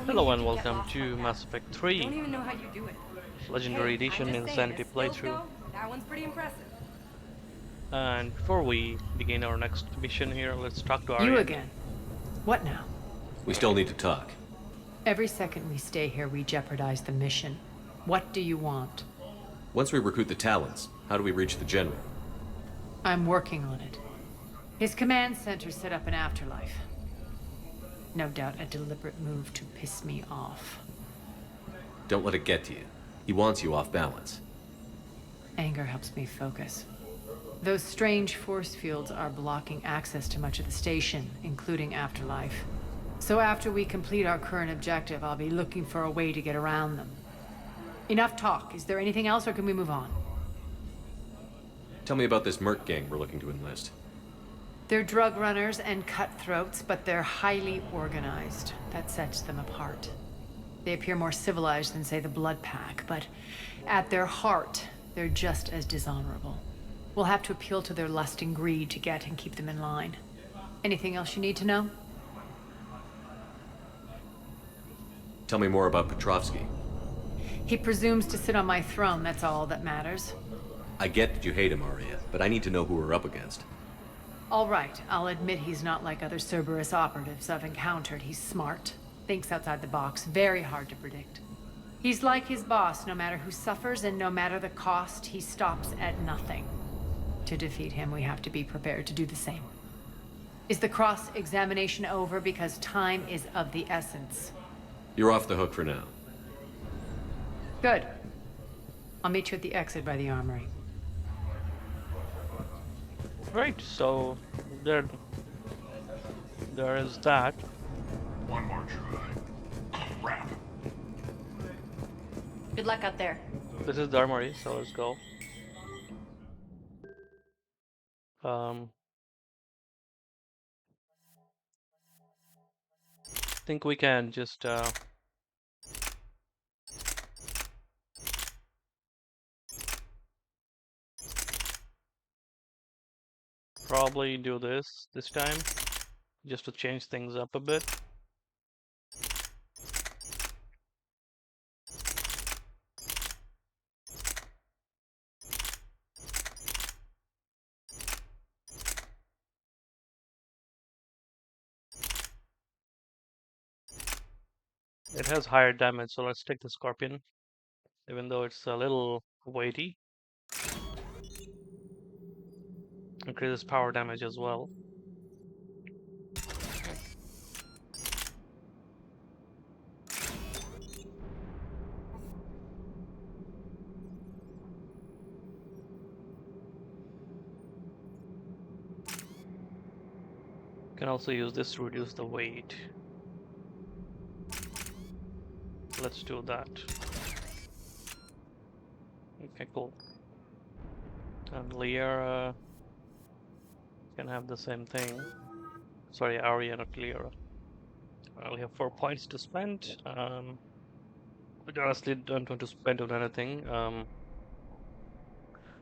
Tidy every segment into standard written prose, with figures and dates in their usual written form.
Hello and welcome to Mass Effect I 3 don't even know how you do it. Legendary Hey, I'm Edition just saying, Insanity the skills playthrough. go, that one's pretty impressive. And before we begin our next mission here, let's talk to You Arya. again. What now? We still need to talk. Every second we stay here, we jeopardize the mission. What do you want? Once we recruit the Talons, how do we reach the General? I'm working on it. His command center set up an afterlife. No doubt a deliberate move to piss me off. Don't let it get to you. He wants you off balance. Anger helps me focus. Those strange force fields are blocking access to much of the station, including afterlife. So after we complete our current objective, I'll be looking for a way to get around them. Enough talk. Is there anything else, or can we move on? Tell me about this merc gang we're looking to enlist. They're drug runners and cutthroats, but they're highly organized. That sets them apart. They appear more civilized than, say, the Blood Pack, but at their heart, they're just as dishonorable. We'll have to appeal to their lust and greed to get and keep them in line. Anything else you need to know? Tell me more about Petrovsky. He presumes to sit on my throne, that's all that matters. I get that you hate him, Arya, but I need to know who we're up against. All right, I'll admit he's not like other Cerberus operatives I've encountered. He's smart, thinks outside the box, very hard to predict. He's like his boss, no matter who suffers and no matter the cost, he stops at nothing. To defeat him, we have to be prepared to do the same. Is the cross-examination over? Because time is of the essence. You're off the hook for now. Good. I'll meet you at the exit by the armory. Right, so there is that. One more try. Crap. Good luck out there. This is the armory, so let's go. Think we can just probably do this time, just to change things up a bit. It has higher damage, so let's take the Scorpion, even though it's a little weighty. Increases power damage as well. Can also use this to reduce the weight. Let's do that. Okay, cool. And Liara can have the same thing. Sorry, Arya, not Liara. I only have 4 points to spend. But honestly, don't want to spend on anything.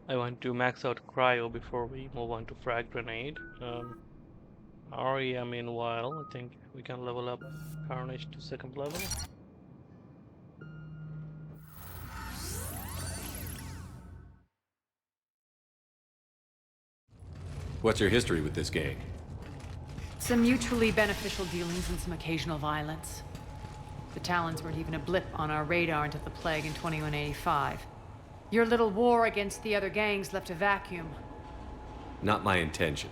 I want to max out Cryo before we move on to Frag Grenade. Arya, meanwhile, I think we can level up Carnage to 2nd level. What's your history with this gang? Some mutually beneficial dealings and some occasional violence. The Talons weren't even a blip on our radar until the plague in 2185. Your little war against the other gangs left a vacuum. Not my intention.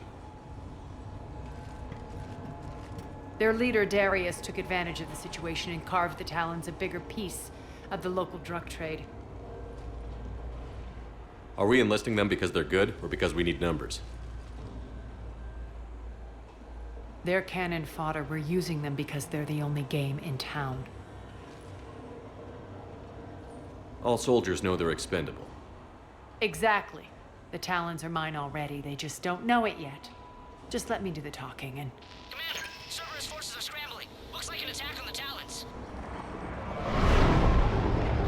Their leader, Darius, took advantage of the situation and carved the Talons a bigger piece of the local drug trade. Are we enlisting them because they're good, or because we need numbers? They're cannon fodder. We're using them because they're the only game in town. All soldiers know they're expendable. Exactly. The Talons are mine already. They just don't know it yet. Just let me do the talking and... Commander, Cerberus forces are scrambling. Looks like an attack on the Talons.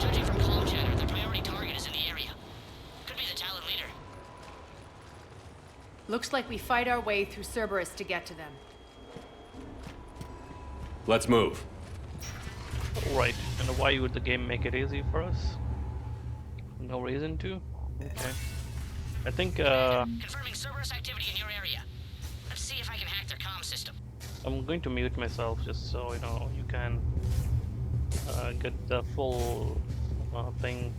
Judging from comm chatter, their priority target is in the area. Could be the Talon leader. Looks like we fight our way through Cerberus to get to them. Let's move. Right, and why would the game make it easy for us? No reason to? Okay. I think Confirming Cerberus activity in your area. Let's see if I can hack their comm system. I'm going to mute myself just so you know you can get the full thing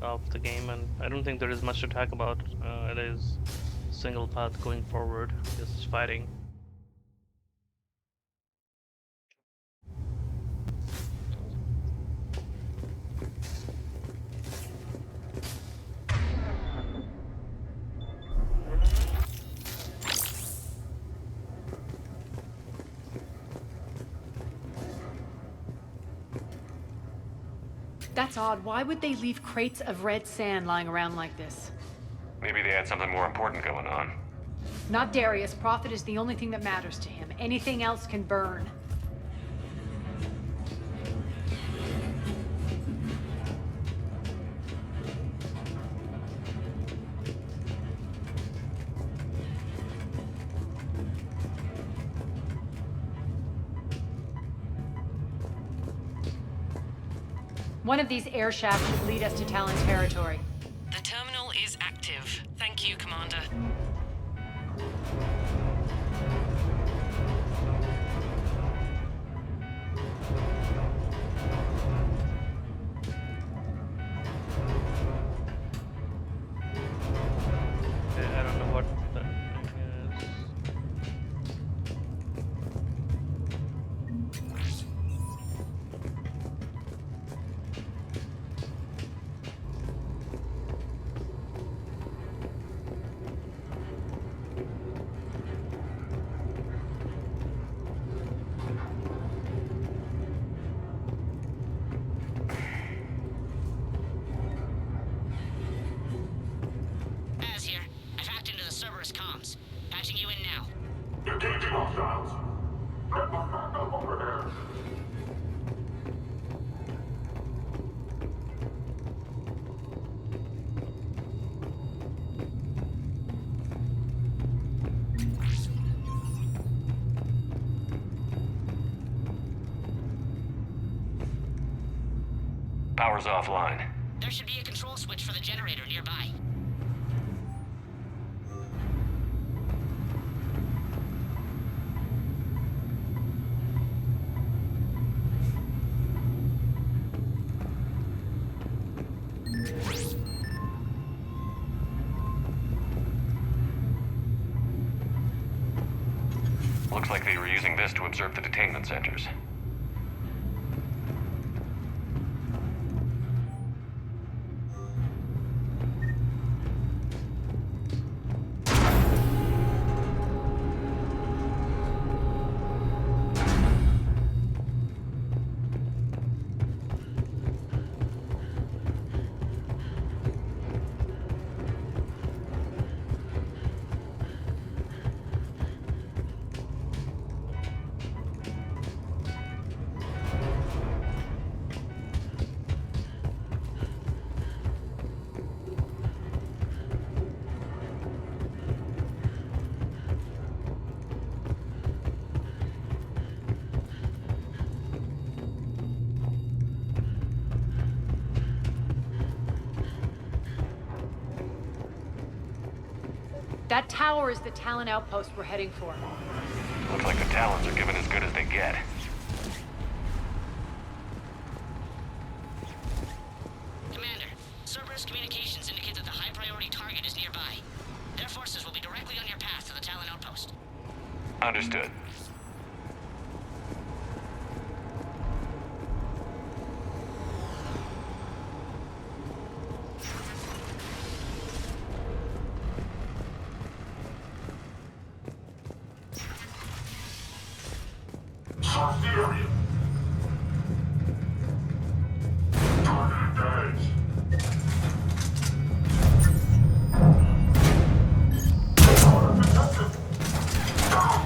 of the game, and I don't think there is much to talk about. It is single path going forward, just fighting. That's odd. Why would they leave crates of red sand lying around like this? Maybe they had something more important going on. Not Darius. Profit is the only thing that matters to him. Anything else can burn. One of these air shafts should lead us to Talon territory. The terminal is active. Thank you, Commander. Okay, I don't know what that thing is. Az here. I've hacked into the Cerberus comms. Patching you in now. Engaging hostiles. Get the back up over there. Power's offline. There should be a control switch for the generator nearby. Looks like they were using this to observe the detainment centers. That tower is the Talon outpost we're heading for. Looks like the Talons are giving as good as they get. Commander, Cerberus communications indicate that the high-priority target is nearby. Their forces will be directly on your path to the Talon outpost. Understood. Search the area. Target engaged. Target detected. Down.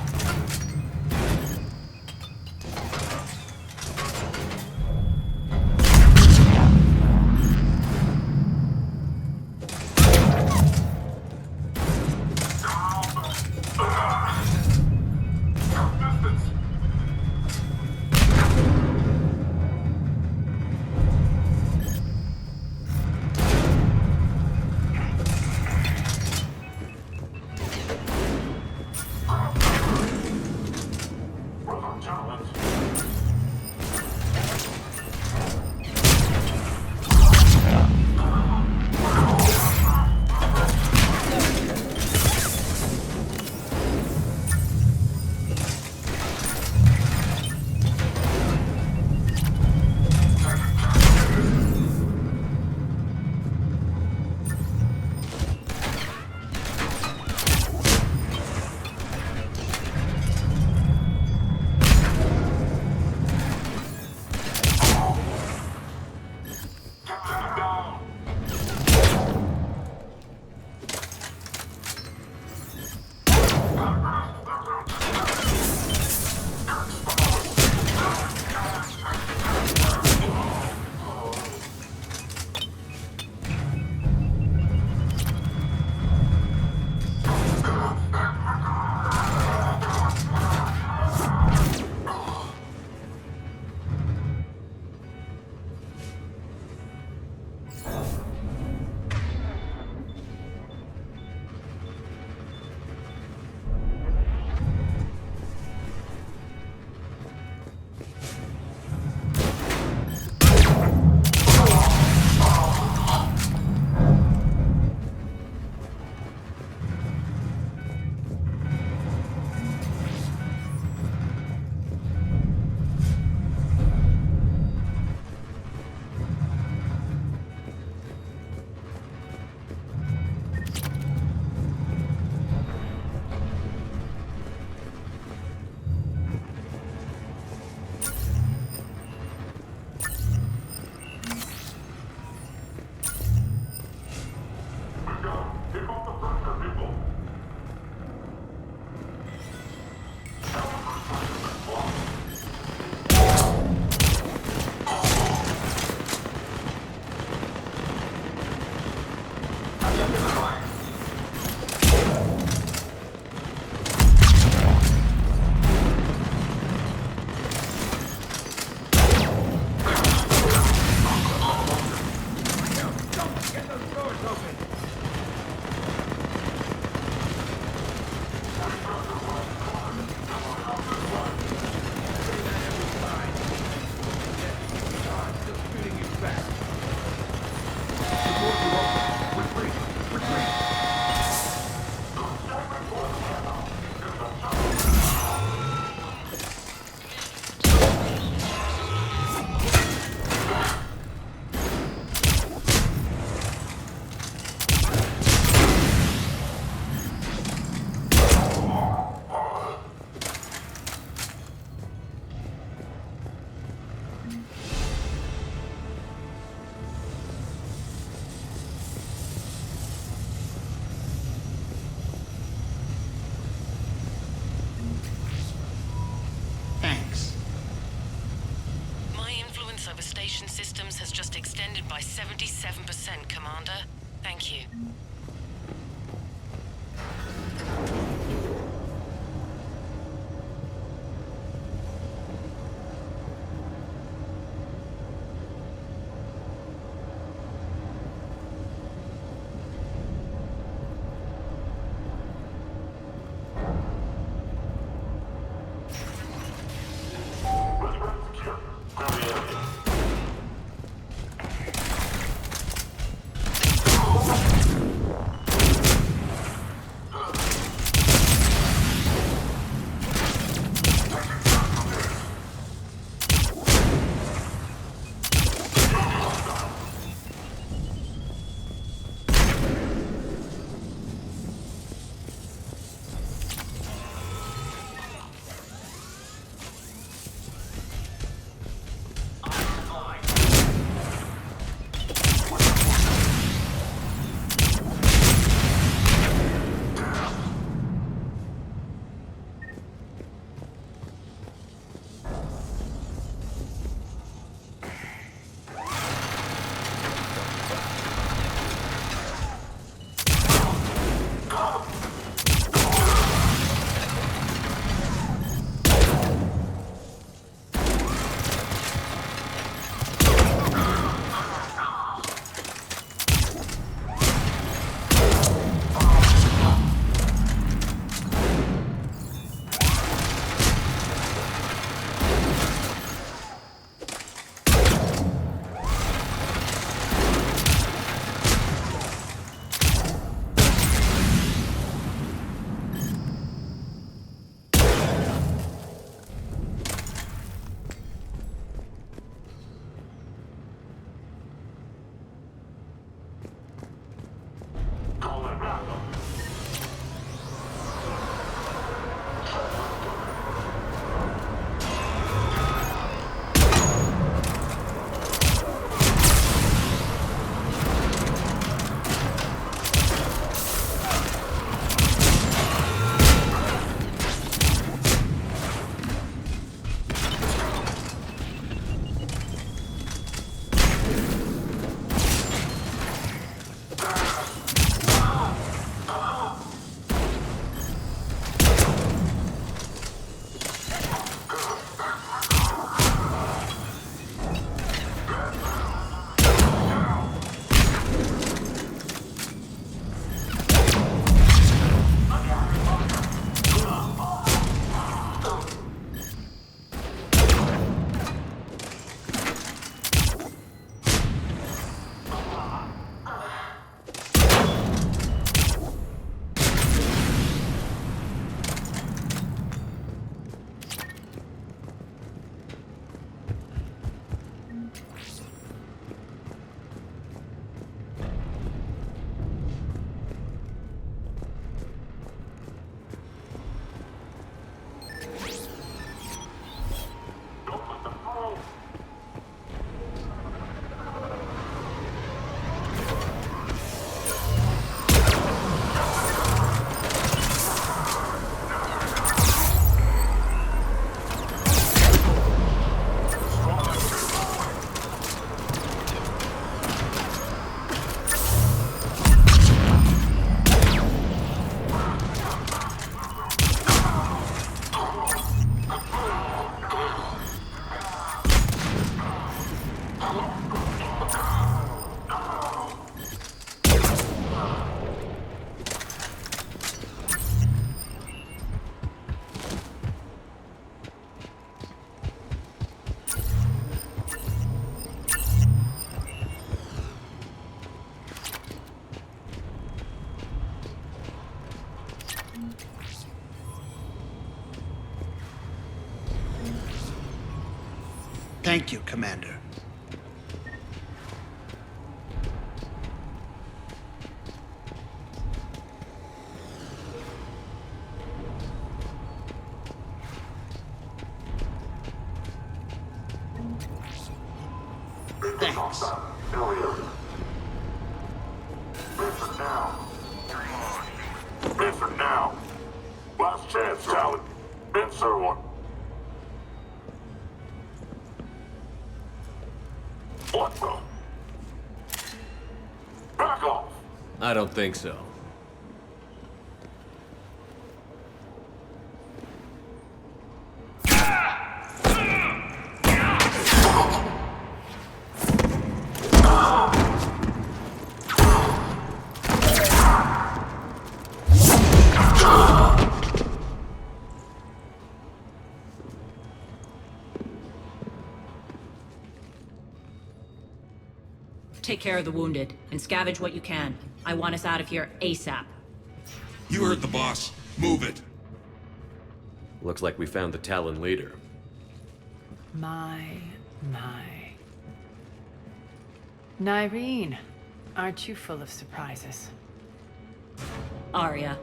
over station systems has just extended by 77%, Commander. Thank you. Thank you, Commander. Thanks. Answer now. Answer now. Last chance, Talon. Answer one. What the? Back off! I don't think so. Take care of the wounded, and scavenge what you can. I want us out of here ASAP. You heard the boss. Move it. Looks like we found the Talon leader. My. Nyreen, aren't you full of surprises? Arya.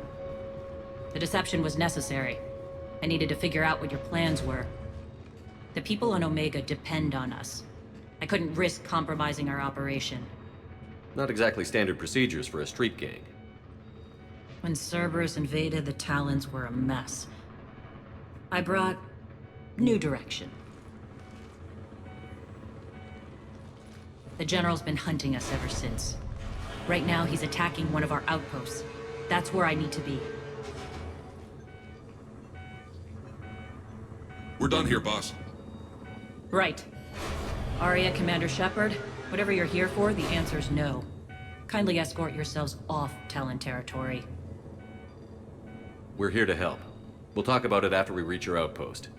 The deception was necessary. I needed to figure out what your plans were. The people on Omega depend on us. I couldn't risk compromising our operation. Not exactly standard procedures for a street gang. When Cerberus invaded, the Talons were a mess. I brought new direction. The General's been hunting us ever since. Right now, he's attacking one of our outposts. That's where I need to be. We're done here, boss. Right. Arya, Commander Shepard, whatever you're here for, the answer's no. Kindly escort yourselves off Talon territory. We're here to help. We'll talk about it after we reach your outpost.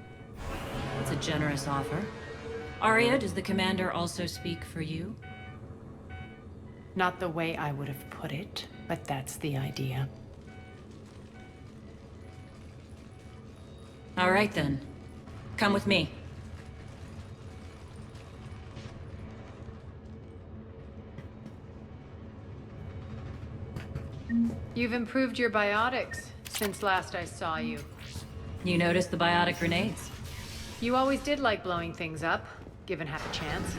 It's a generous offer. Arya, does the Commander also speak for you? Not the way I would have put it, but that's the idea. All right then. Come with me. You've improved your biotics since last I saw you. You noticed the biotic grenades? You always did like blowing things up, given half a chance.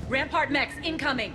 Rampart mechs incoming!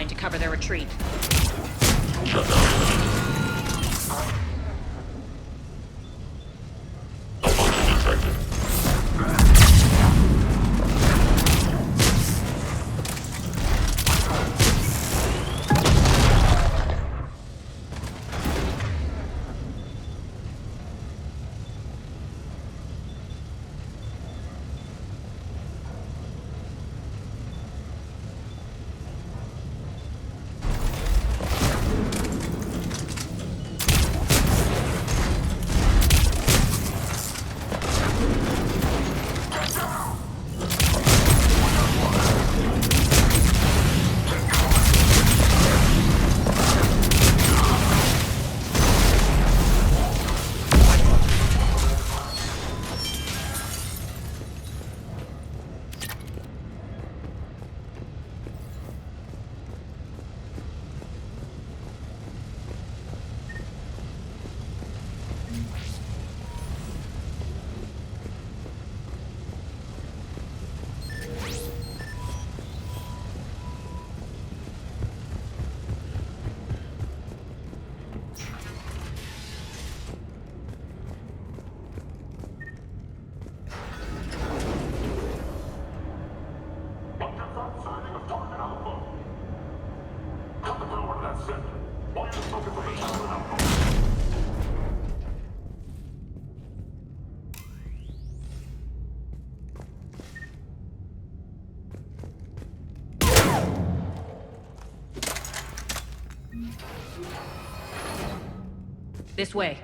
To cover their retreat. That's it. Why are you looking for the Talon outpost? This way.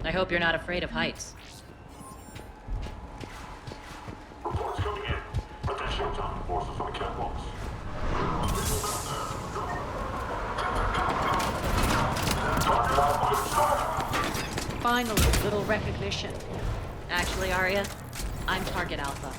I hope you're not afraid of heights. Reports coming in. Attention, Talon forces on the catwalks. Finally, little recognition. Actually, Arya, I'm Target Alpha.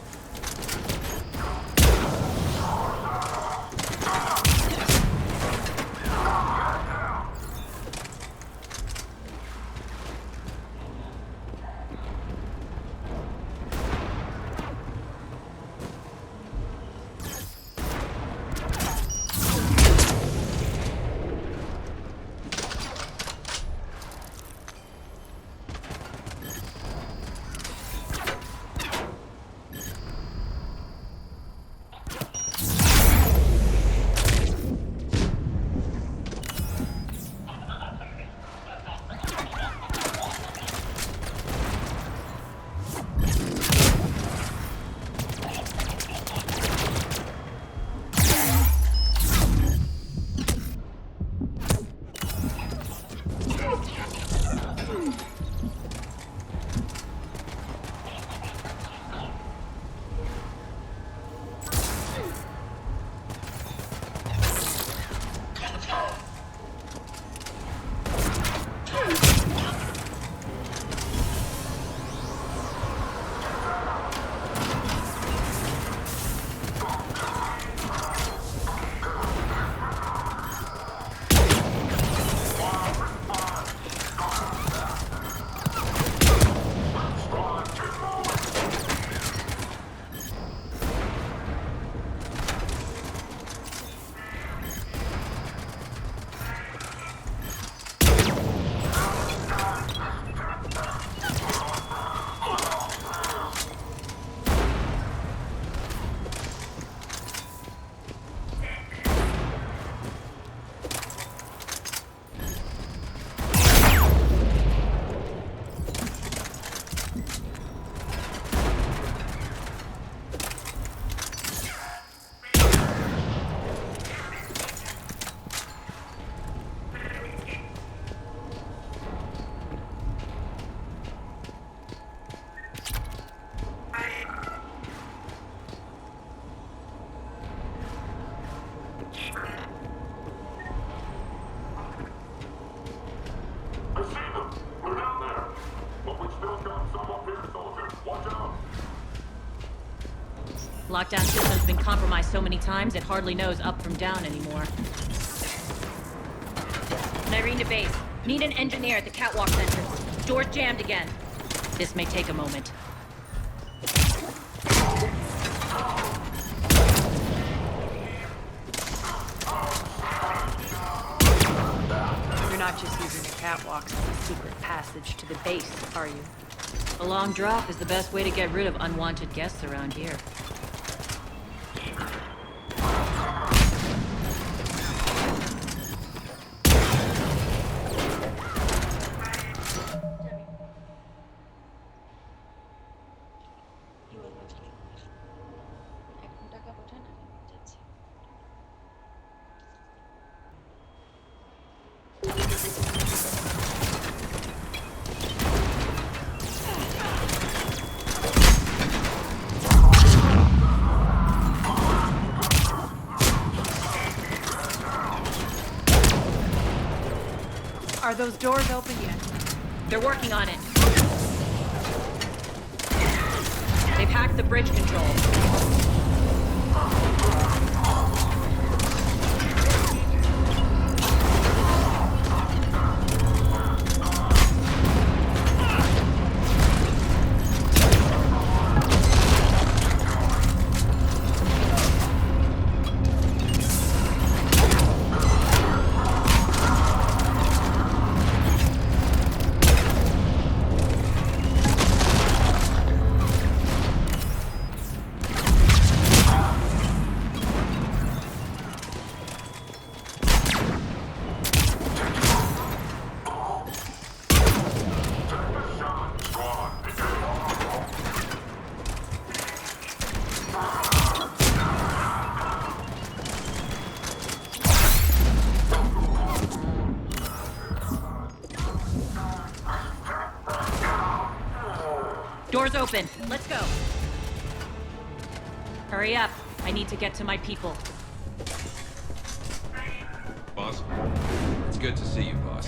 I see them. We're down there. But we still got some up here, soldier. Watch out. Lockdown system's been compromised so many times it hardly knows up from down anymore. Nyreen to base. Need an engineer at the catwalk entrance. Door's jammed again. This may take a moment. You're not just using the catwalks as a secret passage to the base, are you? A long drop is the best way to get rid of unwanted guests around here. those doors open yet? They're working on it. They've hacked the bridge control. Doors open. Let's go. Hurry up. I need to get to my people. Boss? It's good to see you, boss.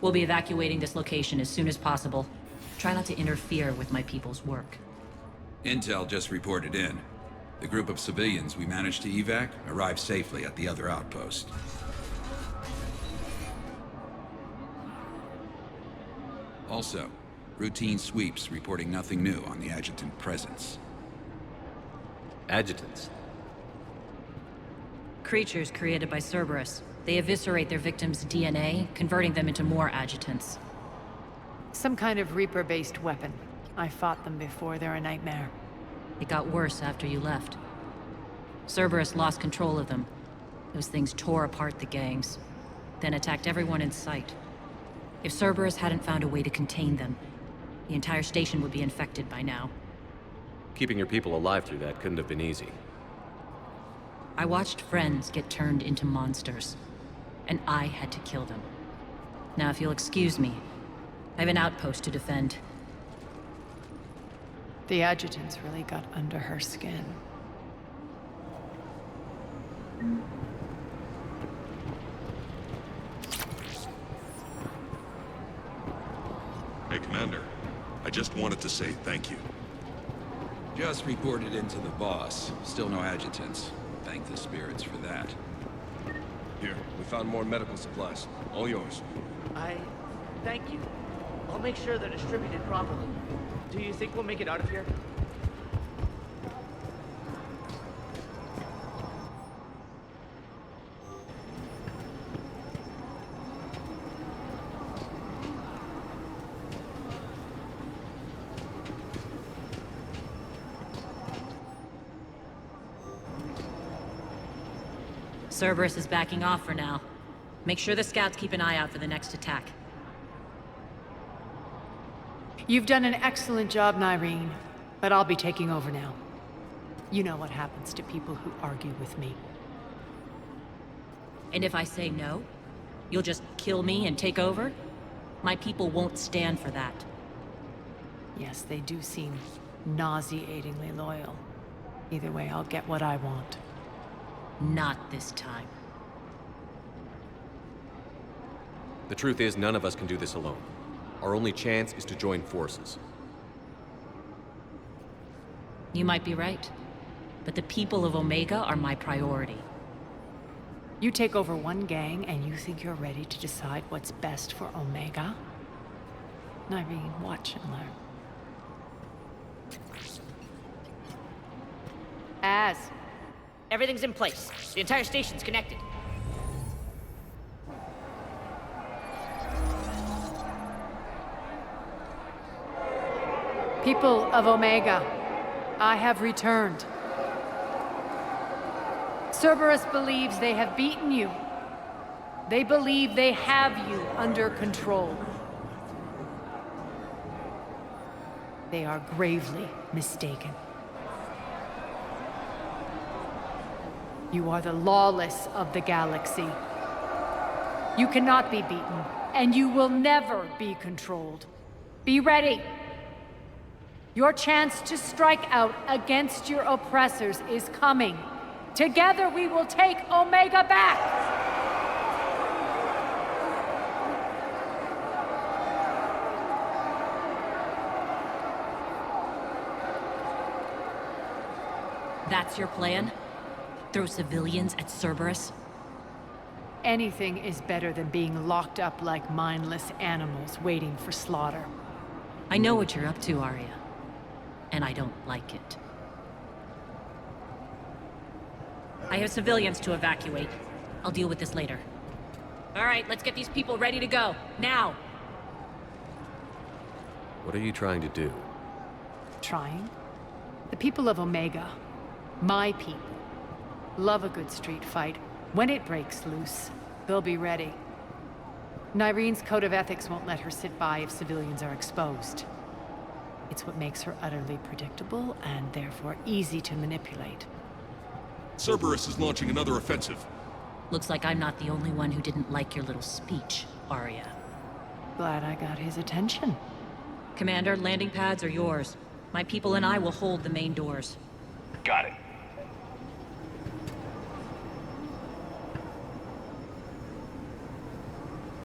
We'll be evacuating this location as soon as possible. Try not to interfere with my people's work. Intel just reported in. The group of civilians we managed to evac arrived safely at the other outpost. Also, routine sweeps reporting nothing new on the adjutant presence. Adjutants. Creatures created by Cerberus. They eviscerate their victims' DNA, converting them into more adjutants. Some kind of Reaper-based weapon. I fought them before, they're a nightmare. It got worse after you left. Cerberus lost control of them. Those things tore apart the gangs, then attacked everyone in sight. If Cerberus hadn't found a way to contain them, the entire station would be infected by now. Keeping your people alive through that couldn't have been easy. I watched friends get turned into monsters, and I had to kill them. Now, if you'll excuse me, I have an outpost to defend. The adjutants really got under her skin. Hey, Commander. I just wanted to say thank you. Just reported into the boss. Still no adjutants. Thank the spirits for that. Here, we found more medical supplies. All yours. Thank you. I'll make sure they're distributed properly. Do you think we'll make it out of here? Cerberus is backing off for now. Make sure the scouts keep an eye out for the next attack. You've done an excellent job, Nyreen, but I'll be taking over now. You know what happens to people who argue with me. And if I say no, you'll just kill me and take over? My people won't stand for that. Yes, they do seem nauseatingly loyal. Either way, I'll get what I want. Not this time. The truth is, none of us can do this alone. Our only chance is to join forces. You might be right, but the people of Omega are my priority. You take over one gang and you think you're ready to decide what's best for Omega? Nyreen, watch and learn. Everything's in place. The entire station's connected. People of Omega, I have returned. Cerberus believes they have beaten you. They believe they have you under control. They are gravely mistaken. You are the lawless of the galaxy. You cannot be beaten, and you will never be controlled. Be ready. Your chance to strike out against your oppressors is coming. Together we will take Omega back! That's your plan? Throw civilians at Cerberus? Anything is better than being locked up like mindless animals waiting for slaughter. I know what you're up to, Arya. And I don't like it. I have civilians to evacuate. I'll deal with this later. All right, let's get these people ready to go. Now! What are you trying to do? Trying? The people of Omega, my people, love a good street fight. When it breaks loose, they'll be ready. Nyrene's code of ethics won't let her sit by if civilians are exposed. It's what makes her utterly predictable and therefore easy to manipulate. Cerberus is launching another offensive. Looks like I'm not the only one who didn't like your little speech, Arya. Glad I got his attention. Commander, landing pads are yours. My people and I will hold the main doors. Got it.